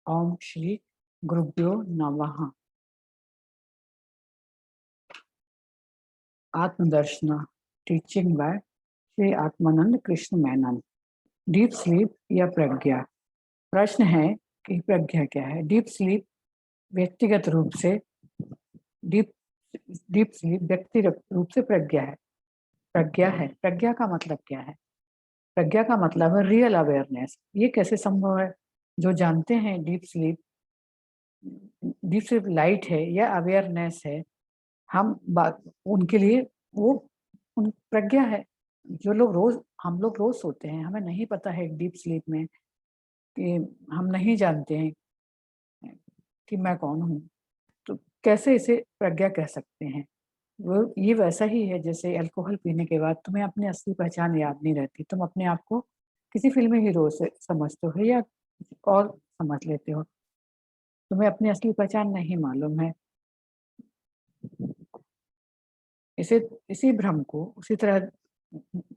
ओम श्री गुरुभ्यो नमः। Atmadarshan teaching by Shri Atmananda Krishna Menon. Deep sleep या प्रज्ञा। प्रश्न है कि प्रज्ञा क्या है। डीप स्लीप व्यक्तिगत रूप से डीप डीप स्लीप व्यक्तिगत रूप से प्रज्ञा का मतलब क्या है। प्रज्ञा का मतलब है रियल अवेयरनेस। ये कैसे संभव है। जो जानते हैं डीप स्लीप लाइट है या अवेयरनेस है, हम बात उनके लिए वो उन प्रज्ञा है। हम लोग रोज सोते हैं, हमें नहीं पता है डीप स्लीप में कि हम नहीं जानते हैं कि मैं कौन हूँ, तो कैसे इसे प्रज्ञा कह सकते हैं। वो ये वैसा ही है जैसे अल्कोहल पीने के बाद तुम्हें अपनी असली पहचान याद नहीं रहती, तुम अपने आप को किसी फिल्मी हीरो से समझते हो या और समझ लेते हो, तुम्हें अपनी असली पहचान नहीं मालूम है। इसे इसी भ्रम को उसी तरह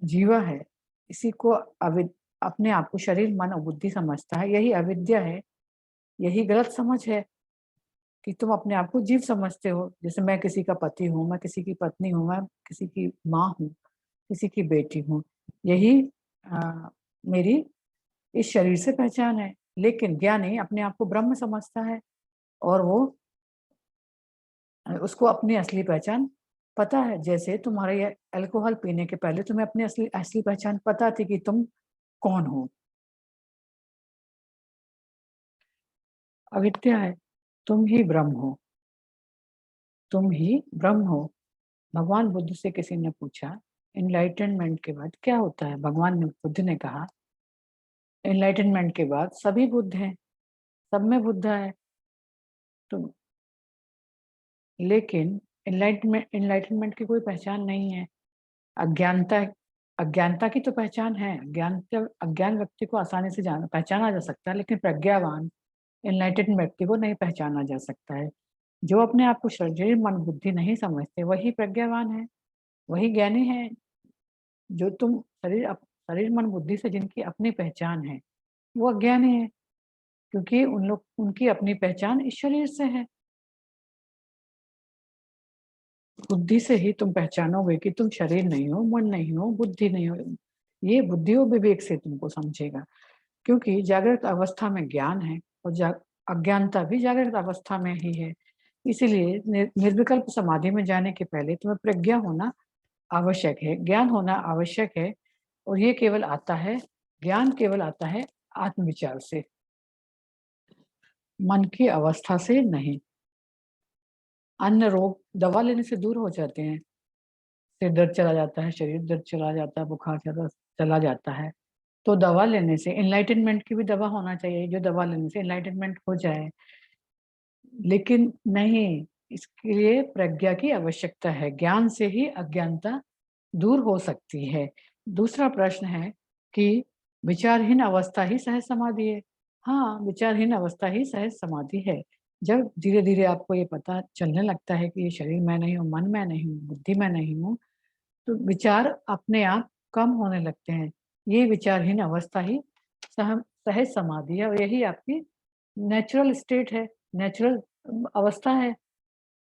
जीवा है, इसी को अपने आप को शरीर मन और बुद्धि समझता है। यही अविद्या है, यही गलत समझ है कि तुम अपने आप को जीव समझते हो। जैसे मैं किसी का पति हूँ, मैं किसी की पत्नी हूँ, मैं किसी की माँ हूँ, किसी की बेटी हूँ। यही मेरी इस शरीर से पहचान है। लेकिन ज्ञानी अपने आप को ब्रह्म समझता है और वो उसको अपनी असली पहचान पता है। जैसे तुम्हारे ये अल्कोहल पीने के पहले तुम्हें अपनी असली असली पहचान पता थी कि तुम कौन हो। अविद्या है, तुम ही ब्रह्म हो, तुम ही ब्रह्म हो। भगवान बुद्ध से किसी ने पूछा एनलाइटनमेंट के बाद क्या होता है। भगवान बुद्ध ने कहा एनलाइटनमेंट के बाद सभी बुद्ध हैं, सब में बुद्ध है। तो लेकिन एनलाइटनमेंट की कोई पहचान नहीं है। अज्ञानता अज्ञानता की तो पहचान है। अज्ञान व्यक्ति को आसानी से पहचाना जा सकता है, लेकिन प्रज्ञावान एनलाइटेड व्यक्ति को नहीं पहचाना जा सकता है। जो अपने आप को शरीर मन बुद्धि नहीं समझते वही प्रज्ञावान है, वही ज्ञानी है। जो तुम शरीर मन बुद्धि से जिनकी अपनी पहचान है वो अज्ञानी है, क्योंकि उनकी अपनी पहचान इस शरीर से है। बुद्धि से ही तुम पहचानोगे कि तुम शरीर नहीं हो, मन नहीं हो, बुद्धि नहीं हो। ये बुद्धि और विवेक से तुमको समझेगा, क्योंकि जागृत अवस्था में ज्ञान है और अज्ञानता भी जागृत अवस्था में ही है। इसीलिए निर्विकल्प समाधि में जाने के पहले तुम्हें प्रज्ञा होना आवश्यक है, ज्ञान होना आवश्यक है। और ये केवल आता है, ज्ञान केवल आता है आत्मविचार से, मन की अवस्था से नहीं। अन्य रोग दवा लेने से दूर हो जाते हैं। सिर दर्द चला जाता है, शरीर दर्द चला जाता है, बुखार चला जाता है। तो दवा लेने से एनलाइटनमेंट की भी दवा होना चाहिए, जो दवा लेने से एनलाइटनमेंट हो जाए। लेकिन नहीं, इसके लिए प्रज्ञा की आवश्यकता है। ज्ञान से ही अज्ञानता दूर हो सकती है। दूसरा प्रश्न है कि विचारहीन अवस्था ही सहज समाधि है। हाँ, विचारहीन अवस्था ही सहज समाधि है। जब धीरे धीरे आपको ये पता चलने लगता है कि ये शरीर मैं नहीं हूँ, मन मैं नहीं हूँ, बुद्धि मैं नहीं हूँ, तो विचार अपने आप कम होने लगते हैं। ये विचारहीन अवस्था ही सहज समाधि है और यही आपकी नेचुरल स्टेट है, नेचुरल अवस्था है।